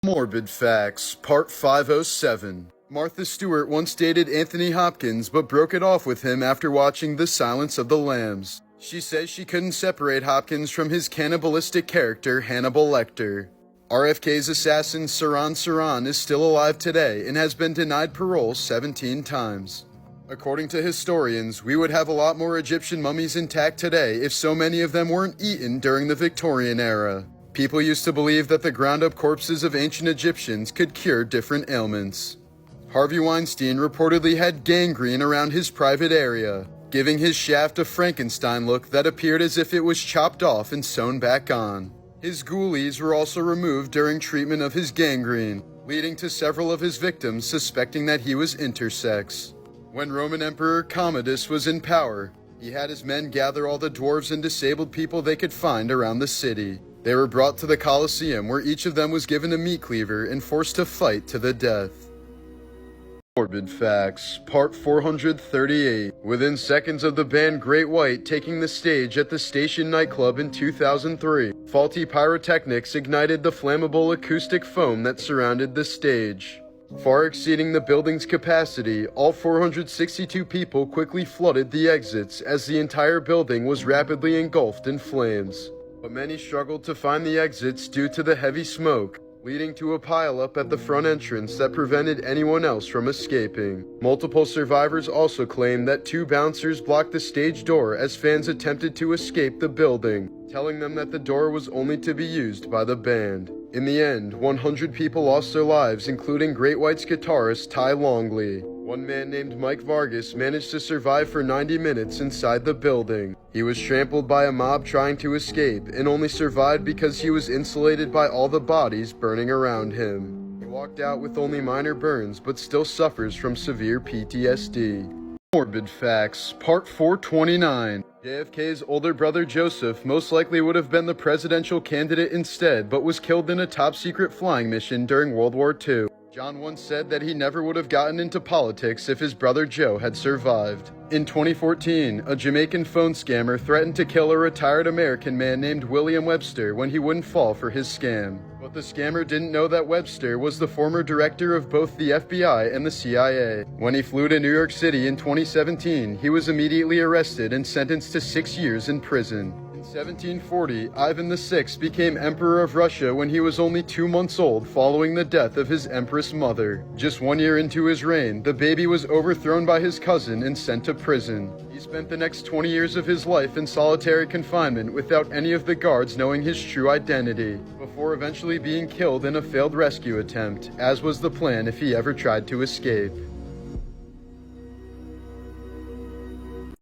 Morbid Facts, Part 507. Martha Stewart once dated Anthony Hopkins, but broke it off with him after watching The Silence of the Lambs. She says she couldn't separate Hopkins from his cannibalistic character, Hannibal Lecter. RFK's assassin, Sirhan Sirhan, is still alive today and has been denied parole 17 times. According to historians, we would have a lot more Egyptian mummies intact today if so many of them weren't eaten during the Victorian era. People used to believe that the ground-up corpses of ancient Egyptians could cure different ailments. Harvey Weinstein reportedly had gangrene around his private area, giving his shaft a Frankenstein look that appeared as if it was chopped off and sewn back on. His ghoulies were also removed during treatment of his gangrene, leading to several of his victims suspecting that he was intersex. When Roman Emperor Commodus was in power, he had his men gather all the dwarves and disabled people they could find around the city. They were brought to the Colosseum, where each of them was given a meat cleaver and forced to fight to the death. Morbid Facts, Part 438. Within seconds of the band Great White taking the stage at the Station nightclub in 2003, faulty pyrotechnics ignited the flammable acoustic foam that surrounded the stage. Far exceeding the building's capacity, all 462 people quickly flooded the exits as the entire building was rapidly engulfed in flames. But many struggled to find the exits due to the heavy smoke, leading to a pileup at the front entrance that prevented anyone else from escaping. Multiple survivors also claimed that two bouncers blocked the stage door as fans attempted to escape the building, telling them that the door was only to be used by the band. In the end, 100 people lost their lives, including Great White's guitarist Ty Longley. One man named Mike Vargas managed to survive for 90 minutes inside the building. He was trampled by a mob trying to escape and only survived because he was insulated by all the bodies burning around him. He walked out with only minor burns but still suffers from severe PTSD. Morbid Facts, Part 429. JFK's older brother Joseph most likely would have been the presidential candidate instead, but was killed in a top-secret flying mission during World War II. John once said that he never would have gotten into politics if his brother Joe had survived. In 2014, a Jamaican phone scammer threatened to kill a retired American man named William Webster when he wouldn't fall for his scam. But the scammer didn't know that Webster was the former director of both the FBI and the CIA. When he flew to New York City in 2017, he was immediately arrested and sentenced to 6 years in prison. In 1740, Ivan VI became Emperor of Russia when he was only 2 months old following the death of his Empress mother. Just 1 year into his reign, the baby was overthrown by his cousin and sent to prison. He spent the next 20 years of his life in solitary confinement without any of the guards knowing his true identity, before eventually being killed in a failed rescue attempt, as was the plan if he ever tried to escape.